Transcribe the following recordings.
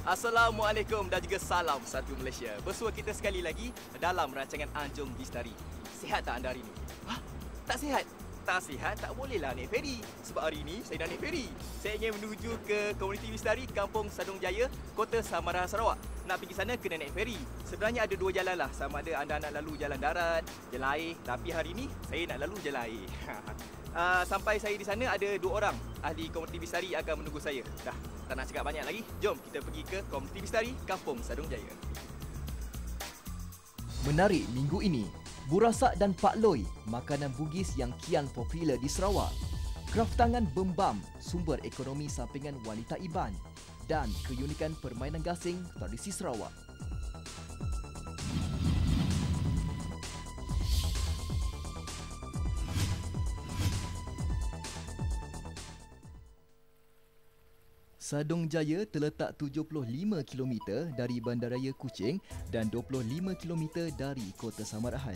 Assalamualaikum dan juga salam satu Malaysia. Bersua kita sekali lagi dalam rancangan Anjung Bistari. Sihat tak anda hari ini? Hah? Tak sihat? Tak sihat, tak bolehlah naik feri. Sebab hari ini saya dah naik feri. Saya ingin menuju ke komuniti Bistari Kampung Sadung Jaya, Kota Samaran, Sarawak. Nak pergi sana kena naik feri. Sebenarnya ada dua jalan lah. Sama ada anda nak lalu jalan darat, jalan air. Tapi hari ini saya nak lalu jalan air. Sampai saya di sana ada dua orang ahli komuniti Bistari akan menunggu saya. Dah, tak nak cakap banyak lagi. Jom kita pergi ke komuniti Bistari Kampung Sadung Jaya. Menarik minggu ini, burasak dan pak loi, makanan Bugis yang kian popular di Sarawak. Kraftangan bembam, sumber ekonomi sampingan wanita Iban dan keunikan permainan gasing tradisi Sarawak. Sadung Jaya terletak 75 km dari Bandaraya Kuching dan 25 km dari Kota Samarahan.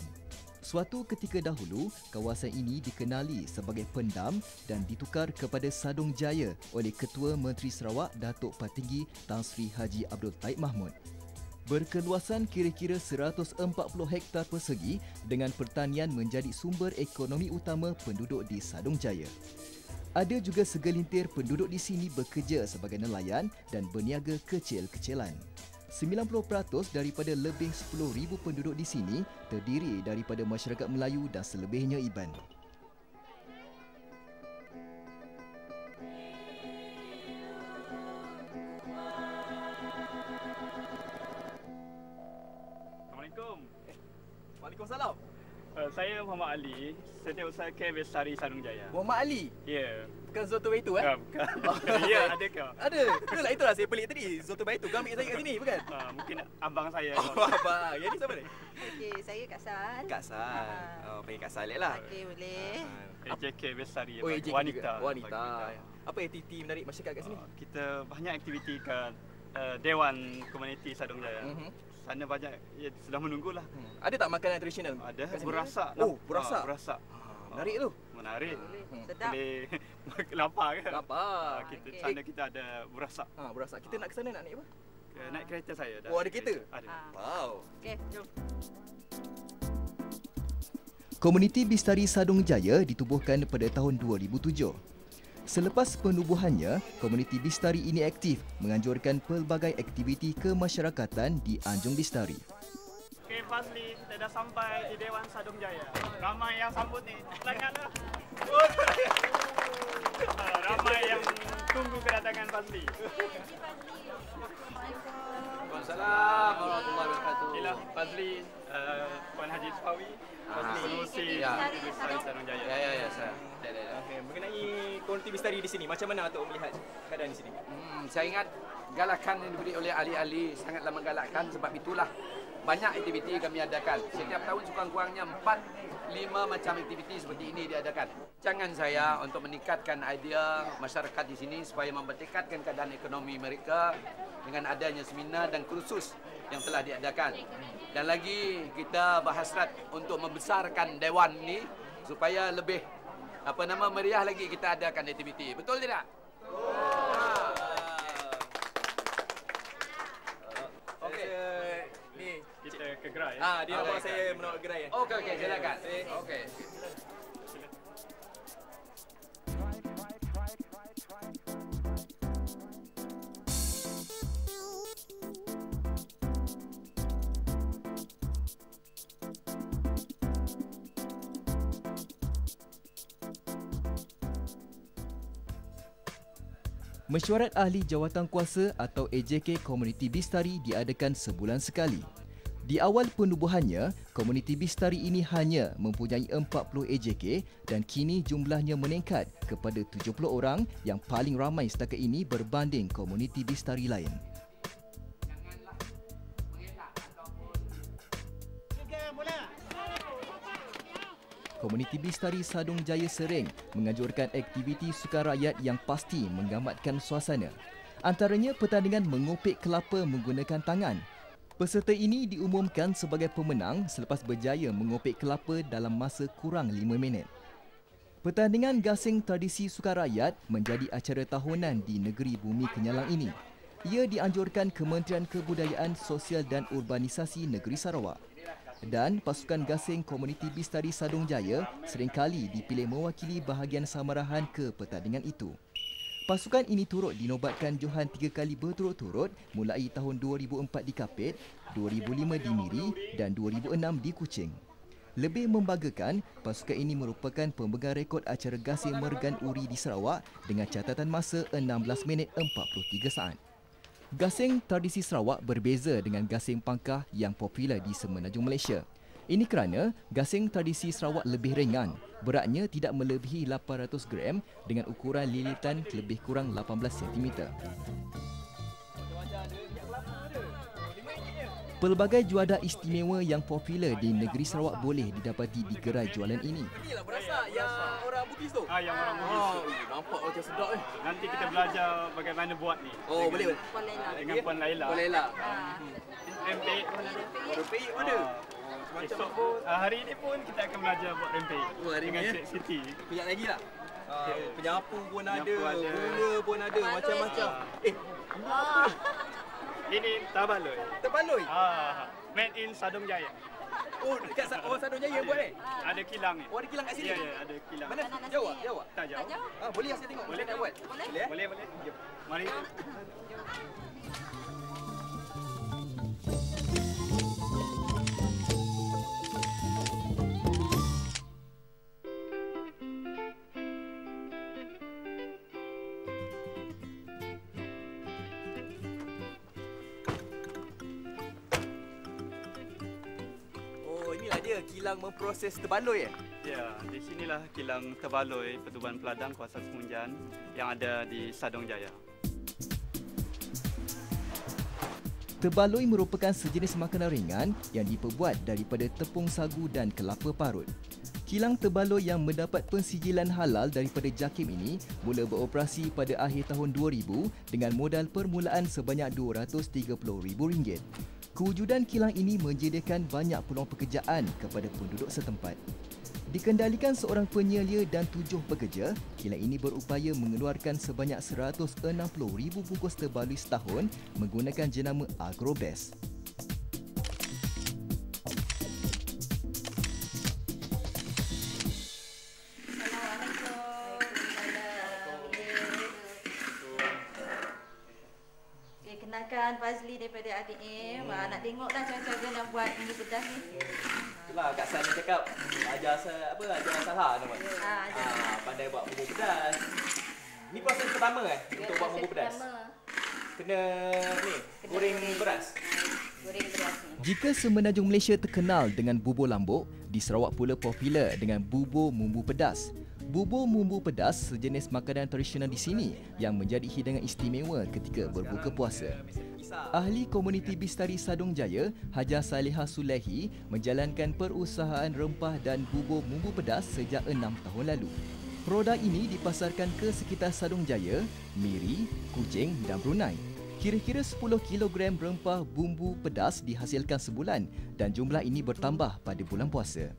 Suatu ketika dahulu, kawasan ini dikenali sebagai Pendam dan ditukar kepada Sadung Jaya oleh Ketua Menteri Sarawak Datuk Patinggi Tan Sri Haji Abdul Taib Mahmud. Berkeluasan kira-kira 140 hektar persegi dengan pertanian menjadi sumber ekonomi utama penduduk di Sadung Jaya. Ada juga segelintir penduduk di sini bekerja sebagai nelayan dan berniaga kecil-kecilan. 90% daripada lebih 10,000 penduduk di sini terdiri daripada masyarakat Melayu dan selebihnya Iban. Assalamualaikum. Waalaikumsalam. Saya Muhammad Ali, Setiausaha Camp Bestari Sadung Jaya. Muhammad Ali. Ya. Bukan Zoto Baitu Bukan. Ya, ada ke? Ada. Itulah saya pelik tadi. Zoto Baitu. Kau ambil saya kat sini, bukan? Mungkin abang saya. Oh, abang. Yang ni siapa ni? Okey, saya Kak San. Kak San. Oh, panggil Kak San lah. Okey, boleh. AJK Bestari. Oh, AJK wanita. Juga. Wanita. Apa aktiviti menarik masyarakat kat sini? Kita banyak aktiviti kat Dewan Komuniti Sadung Jaya. Sana banyak sudah menunggulah. Ada tak makanan tradisional? Ada burasak. Oh, burasak. Burasak. Menarik tu. Menarik. Sedap. Boleh lapar ke? Lapar. Kita Okey. sana kita ada burasak. Burasak. Kita nak ke sana nak naik apa? Naik kereta saya dah. Oh, ada kereta? Ada. Wow. Okey, jom. Komuniti Bistari Sadung Jaya ditubuhkan pada tahun 2007. Selepas penubuhannya, komuniti Bistari ini aktif menganjurkan pelbagai aktiviti kemasyarakatan di Anjung Bistari. Okey, Fazli, kita dah sampai di Dewan Sadung Jaya. Ramai yang sambut ni. Semangatlah. Ramai yang tunggu kedatangan Fazli. Waalaikumsalam warahmatullahi wabarakatuh. Inilah Fazli, Puan Haji Suhawi, Pengurusi Bistari Sadung Jaya. Ya, saya. Okay. Mengenai komuniti Bistari di sini, macam mana Atuk melihat keadaan di sini? Saya ingat galakan yang diberi oleh ahli-ahli sangatlah menggalakkan, sebab itulah banyak aktiviti kami adakan. Setiap tahun sekurang-kurangnya 4-5 macam aktiviti seperti ini diadakan. Jangan saya untuk meningkatkan idea masyarakat di sini supaya mempertingkatkan keadaan ekonomi mereka dengan adanya seminar dan kursus yang telah diadakan. Dan lagi kita berhasrat untuk membesarkan dewan ini supaya lebih meriah lagi kita adakan aktiviti. Betul tidak? Okey. Ni Kita ke gerai. dia nak bawa saya menawar gerai. Okey, silakan. Okey. Mesyuarat Ahli Jawatankuasa atau AJK Komuniti Bistari diadakan sebulan sekali. Di awal penubuhannya, komuniti Bistari ini hanya mempunyai 40 AJK dan kini jumlahnya meningkat kepada 70 orang yang paling ramai setakat ini berbanding komuniti Bistari lain. Komuniti Bistari Sadung Jaya sering menganjurkan aktiviti sukan rakyat yang pasti menggambarkan suasana. Antaranya pertandingan mengopek kelapa menggunakan tangan. Peserta ini diumumkan sebagai pemenang selepas berjaya mengopek kelapa dalam masa kurang 5 minit. Pertandingan gasing tradisi sukan rakyat menjadi acara tahunan di negeri Bumi Kenyalang ini. Ia dianjurkan Kementerian Kebudayaan Sosial dan Urbanisasi Negeri Sarawak. Dan pasukan gasing komuniti Bistari Sadong Jaya seringkali dipilih mewakili bahagian samarahan ke pertandingan itu. Pasukan ini turut dinobatkan Johan 3 kali berturut-turut mulai tahun 2004 di Kapit, 2005 di Miri dan 2006 di Kuching. Lebih membanggakan, pasukan ini merupakan pemegang rekod acara gasing Mergan Uri di Sarawak dengan catatan masa 16 minit 43 saat. Gasing tradisi Sarawak berbeza dengan gasing pangkah yang popular di Semenanjung Malaysia. Ini kerana gasing tradisi Sarawak lebih ringan, beratnya tidak melebihi 800 gram dengan ukuran lilitan lebih kurang 18 cm. Pelbagai juadah istimewa yang popular di negeri Sarawak boleh didapati di gerai jualan ini. Inilah berasa yang orang Bugis tu. Yang orang Bugis. Nampak macam sedap Nanti kita belajar bagaimana buat ni. Oh, boleh. Puan Laila. Dengan Puan Laila. Boleh lah. Rempeyek pun ada. Rempeyek pun ada. Esok pun, hari ni pun kita akan belajar buat rempeyek. Hari dengan ni, Cik Siti. Kejap lagi lah. Penyapu pun ada, Penyapu ada. gula pun ada, macam-macam. Ini tabaloi. Terbaloi. Made in Sadong Jaya. Oh, dekat orang Sadong Jaya buat Ada kilang ni. Oh, ada kilang kat sini? Ya, ada kilang. Mana? Jauh tak? Jauh tak? Tak jauh. Boleh saya tengok. Boleh nak buat? Boleh? Boleh. Jom. Mari. Inilah dia kilang memproses terbaloi Ya, di sinilah kilang terbaloi Pertubuhan Peladang Kawasan Semunjan yang ada di Sadong Jaya. Terbaloi merupakan sejenis makanan ringan yang diperbuat daripada tepung sagu dan kelapa parut. Kilang terbaloi yang mendapat pensijilan halal daripada JAKIM ini mula beroperasi pada akhir tahun 2000 dengan modal permulaan sebanyak RM230,000. Kewujudan kilang ini menyediakan banyak peluang pekerjaan kepada penduduk setempat. Dikendalikan seorang penyelia dan 7 pekerja, kilang ini berupaya mengeluarkan sebanyak 160,000 bungkus terbaloi setahun menggunakan jenama Agrobest. Kenalkan Fazli daripada ADM. Nak tengoklah cara-cara nak buat ini pedas ni. Itulah Kak San cakap ajar salah nama. Pandai buat bumbu pedas. Ni proses pertama untuk buat bumbu pedas. Kena goreng beras. Goreng beras ni. Jika Semenanjung Malaysia terkenal dengan bubur lambuk, di Sarawak pula popular dengan bubur mumbu pedas. Bubur mumbu pedas sejenis makanan tradisional di sini yang menjadi hidangan istimewa ketika berbuka puasa. Ahli komuniti Bistari Sadong Jaya, Hajar Saleha Sulehi, menjalankan perusahaan rempah dan bubur mumbu pedas sejak 6 tahun lalu. Produk ini dipasarkan ke sekitar Sadong Jaya, Miri, Kuching dan Brunei. Kira-kira 10 kilogram rempah bumbu pedas dihasilkan sebulan dan jumlah ini bertambah pada bulan puasa.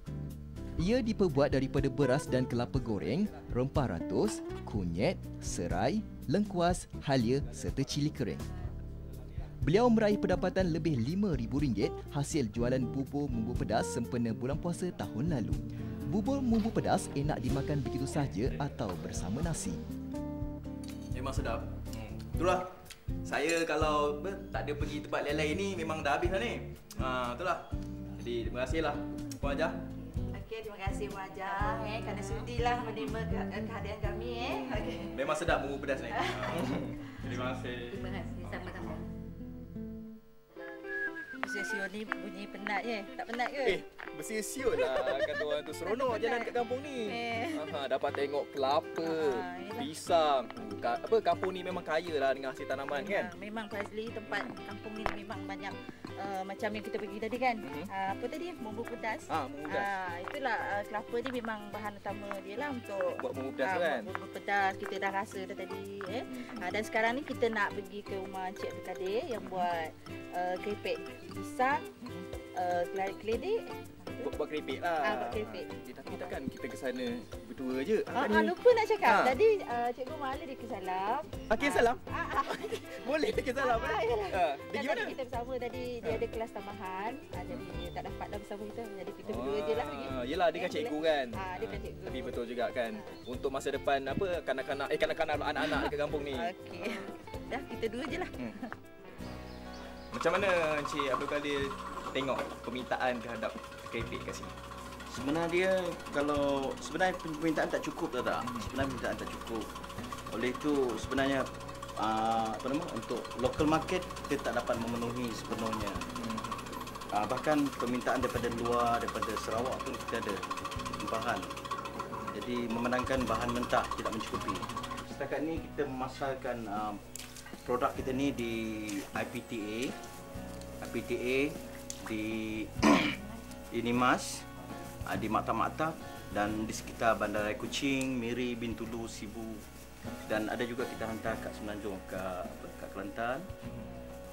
Ia diperbuat daripada beras dan kelapa goreng, rempah ratus, kunyit, serai, lengkuas, halia serta cili kering. Beliau meraih pendapatan lebih RM5,000 hasil jualan bubur mumbu pedas sempena bulan puasa tahun lalu. Bubur mumbu pedas enak dimakan begitu sahaja atau bersama nasi. Memang sedap. Itulah. Saya kalau tak ada pergi tempat lain-lain ni memang dah habis dah ni. Itulah. Jadi terima kasihlah Puan Hajar. Okey, terima kasih Puan Hajar kerana sudilah menerima kehadiran kami Okey. Memang sedap bumbu pedas ni. Terima kasih. Terima kasih sama-sama. Sio ni bunyi penat tak penat ke? Bersiul lah kata orang tu. Seronok jalan kat kampung ni. Dapat tengok kelapa, pisang. Kampung ni memang kaya lah dengan hasil tanaman kan? Memang Fazli, tempat kampung ni memang banyak macam yang kita pergi tadi kan. Apa tadi? Bumbu pedas. Bumbu pedas. Itulah kelapa ni memang bahan utama dia lah untuk buat bumbu pedas kan? Bumbu pedas kita dah rasa dah tadi. Dan sekarang ni kita nak pergi ke rumah Encik Abdul Kadir yang buat keripik pisang, keledek. Buat keripik lah. Buat keripik. Tapi takkan kita ke sana berdua je. Lupa nak cakap. Tadi Cikgu Mala dia ke Salam. Okey, salam. Boleh ke salam? Dan Dia gimana? tadi kita bersama tadi dia ada kelas tambahan. Jadi dia tak dapat dah bersama kita. Jadi kita berdua je lah pergi. Yelah, dia kan cikgu kan. Dia kan cikgu. Tapi betul juga kan. Untuk masa depan apa kanak-kanak anak-anak dekat kampung ni. Okey. Dah kita dua je lah. Macam mana Encik Abdul Kadir tengok permintaan terhadap keripik kat sini? Sebenarnya permintaan tak cukup tak? Sebenarnya permintaan tak cukup. Oleh itu sebenarnya untuk local market kita tak dapat memenuhi sepenuhnya. Bahkan permintaan daripada luar, daripada Sarawak pun kita ada bahan. Jadi memandangkan bahan mentah tidak mencukupi. Setakat ni kita memasarkan produk kita ni di IPTA di Nimas, di Maktab-Maktab dan di sekitar Bandaraya Kuching, Miri, Bintulu, Sibu dan ada juga kita hantar kat Semenanjung, kat Kelantan,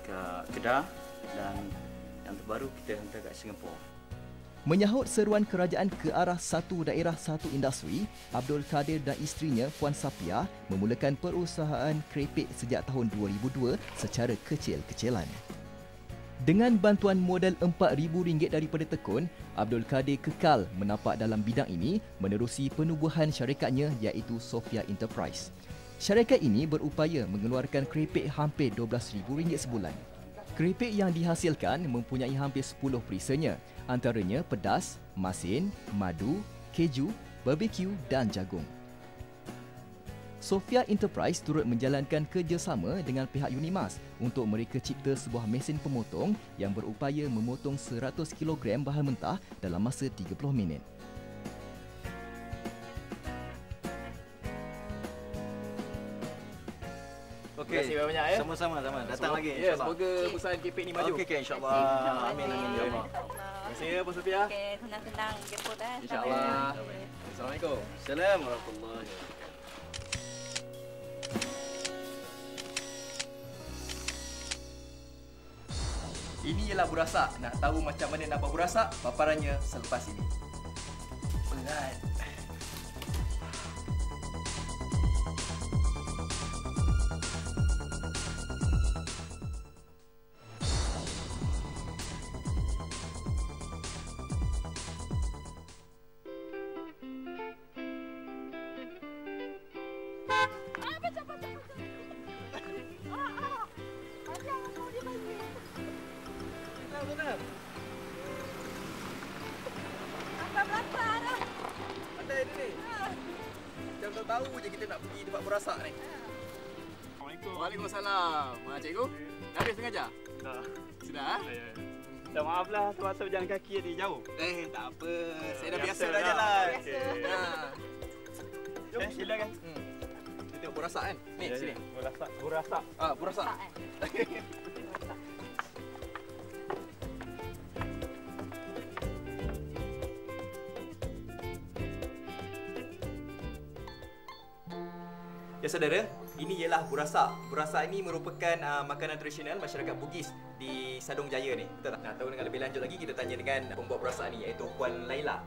ke Kedah dan yang terbaru kita hantar kat Singapura. Menyahut seruan kerajaan ke arah satu daerah satu industri, Abdul Kadir dan isterinya Puan Sapia memulakan perusahaan keripik sejak tahun 2002 secara kecil-kecilan. Dengan bantuan modal RM4,000 daripada Tekun, Abdul Kadir kekal menapak dalam bidang ini menerusi penubuhan syarikatnya iaitu Sofia Enterprise. Syarikat ini berupaya mengeluarkan keripik hampir RM12,000 sebulan. Keripik yang dihasilkan mempunyai hampir 10 perisanya, antaranya pedas, masin, madu, keju, barbecue dan jagung. Sofia Enterprise turut menjalankan kerjasama dengan pihak Unimas untuk mereka cipta sebuah mesin pemotong yang berupaya memotong 100 kg bahan mentah dalam masa 30 minit. Terima kasih banyak ya. Sama-sama datang lagi Ya, insya-Allah. semoga perusahaan keripik ni maju. Okey insya-Allah. Amin insya-Allah. Terima kasih ya Puan Sofia. Okey, senang-senang jemput InsyaAllah. Assalamualaikum. Assalamualaikum warahmatullahi wabarakatuh. Ini ialah burasak. Nak tahu macam mana nak buat burasak? Paparannya selepas ini. Berat. Pandai dia ni. Macam tahu je kita nak pergi tempat berasak ni. Assalamualaikum. Waalaikumsalam. Cikgu, dah habis mengajar? Dah. Sudah? Ya. Dah maaflah sebab berjalan kaki tadi jauh. Tak apa. Saya dah biasa Biasa dah dah. jalan. Okey. Ha. Jom silakan. Kita tengok berasak kan? Ni, Ya, sini. Burasak. Burasak. Berasak. Ya saudara, ini ialah burasak. Burasak ini merupakan makanan tradisional masyarakat Bugis di Sadong Jaya ni. Betul tak? Nak tahu dengan lebih lanjut lagi, kita tanya dengan pembuat burasak ni iaitu Puan Laila.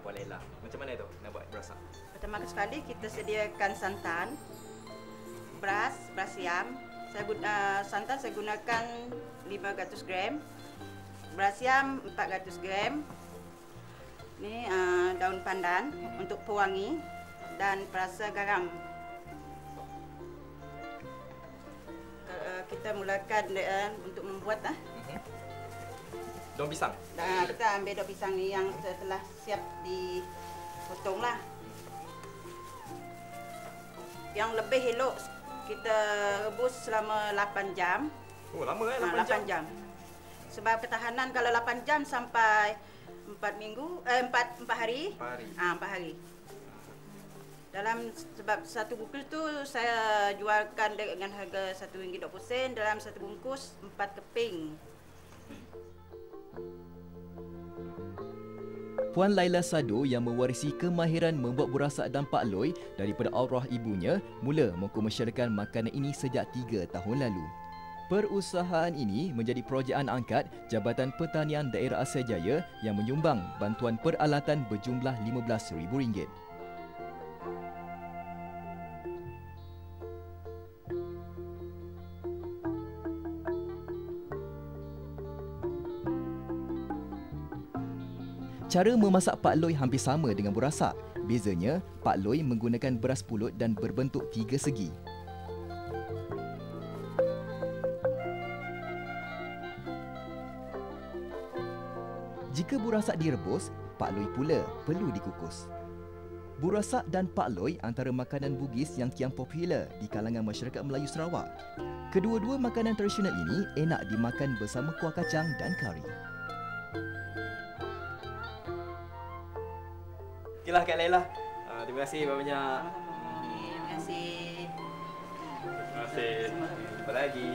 Puan Laila, macam mana tu nak buat burasak? Pertama sekali kita sediakan santan, beras siam. Santan saya gunakan 500 gram, beras siam 400 gram. Ni daun pandan untuk pewangi dan perasa garam. Kita mulakan untuk membuat Daun pisang. kita ambil daun pisang ni yang telah siap dipotong lah. Yang lebih elok kita rebus selama 8 jam. Oh, lama 8 jam. Sebab ketahanan kalau 8 jam sampai 4 hari. 4 hari. Sebab satu bungkus tu saya jualkan dengan harga RM1.20 dalam satu bungkus 4 keping. Puan Laila Sado yang mewarisi kemahiran membuat burasak dan pak loi daripada arwah ibunya mula mengkomersialkan makanan ini sejak 3 tahun lalu. Perusahaan ini menjadi projek anak angkat Jabatan Pertanian Daerah Asia Jaya yang menyumbang bantuan peralatan berjumlah RM15,000. Cara memasak Pak Loi hampir sama dengan burasak. Bezanya, Pak Loi menggunakan beras pulut dan berbentuk 3 segi. Jika burasak direbus, Pak Loi pula perlu dikukus. Burasak dan Pak Loi antara makanan Bugis yang kian popular di kalangan masyarakat Melayu Sarawak. Kedua-dua makanan tradisional ini enak dimakan bersama kuah kacang dan kari. Okeylah Kak Laila. Terima kasih banyak. Terima kasih. Terima kasih. Jumpa lagi.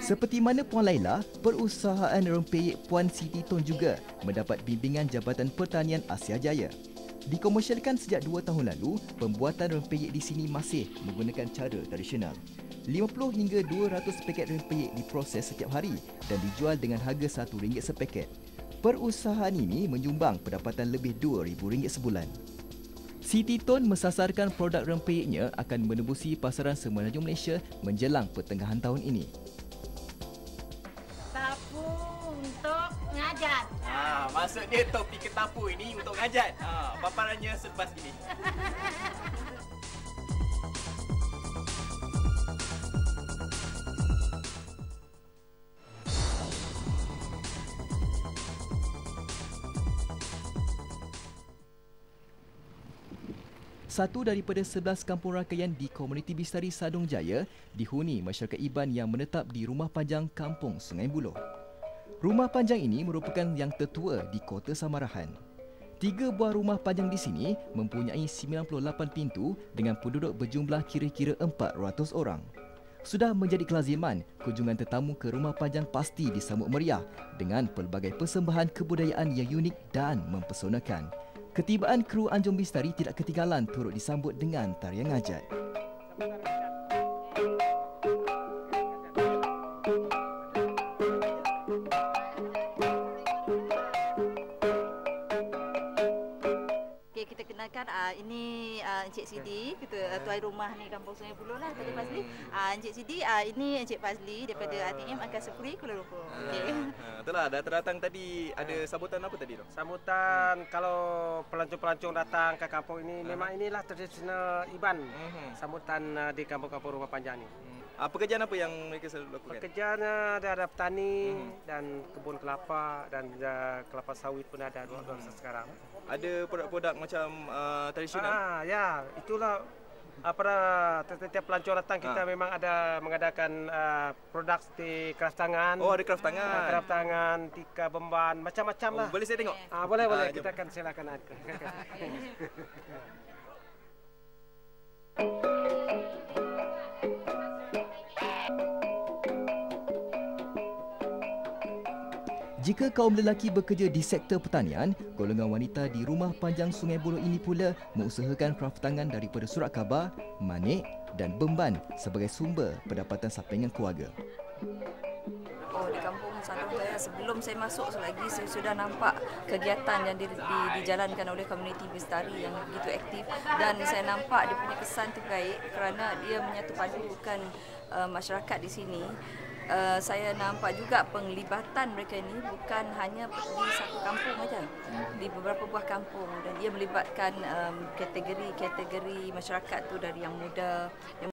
Seperti mana Puan Laila, perusahaan rempeyek Puan Siti Tun juga mendapat bimbingan Jabatan Pertanian Asia Jaya. Dikomersialkan sejak 2 tahun lalu, pembuatan rempeyek di sini masih menggunakan cara tradisional. 50 hingga 200 paket rempeyek diproses setiap hari dan dijual dengan harga RM1 sepaket. Perusahaan ini menyumbang pendapatan lebih RM2,000 sebulan. Siti Tun mensasarkan produk rempeyeknya akan menembusi pasaran semenanjung Malaysia menjelang pertengahan tahun ini. Tapu untuk ngajat. Maksud dia topi ketapu ini untuk ngajat. Paparannya selepas ini. Satu daripada 11 kampung rakaian di komuniti Bistari Sadong Jaya dihuni masyarakat Iban yang menetap di Rumah Panjang Kampung Sungai Buloh. Rumah panjang ini merupakan yang tertua di Kota Samarahan. 3 buah rumah panjang di sini mempunyai 98 pintu dengan penduduk berjumlah kira-kira 400 orang. Sudah menjadi kelaziman, kunjungan tetamu ke rumah panjang pasti disambut meriah dengan pelbagai persembahan kebudayaan yang unik dan mempesonakan. Ketibaan kru Anjung Bistari tidak ketinggalan turut disambut dengan tarian ngajat. Kita kenalkan ini Encik Sidi, tuan rumah ni Kampung Sungai Buloh lah tadi Fazli. Encik Sidi, ini Encik Fazli daripada ATM Angkasa Puri Kuala Lumpur. Itulah dah datang tadi, ada sambutan apa tadi tu? Sambutan kalau pelancong-pelancong datang ke kampung ini memang inilah tradisional Iban. Sambutan di kampung-kampung rumah panjang ni. Pekerjaan apa yang mereka selalu lakukan? Pekerjaan ada petani dan kebun kelapa dan kelapa sawit pun ada dua sekarang. Ada produk-produk macam tradisional? Ya, itulah setiap pelancong datang kita memang ada mengadakan produk seperti kraft tangan. Oh, ada kraft tangan. Kraft tangan, tika bemban, macam-macam lah. Boleh saya tengok? Boleh. Kita akan silakan. Jika kaum lelaki bekerja di sektor pertanian, golongan wanita di Rumah Panjang Sungai Buloh ini pula mengusahakan kraft tangan daripada surat khabar, manik dan bemban sebagai sumber pendapatan sampingan keluarga. Di kampung Sadong Jaya sebelum saya masuk lagi saya sudah nampak kegiatan yang dijalankan oleh komuniti Bistari yang begitu aktif dan saya nampak dia punya kesan tu baik kerana dia menyatu padukan masyarakat di sini. Saya nampak juga penglibatan mereka ini bukan hanya di satu kampung saja, di beberapa buah kampung dan dia melibatkan kategori masyarakat tu dari yang muda, yang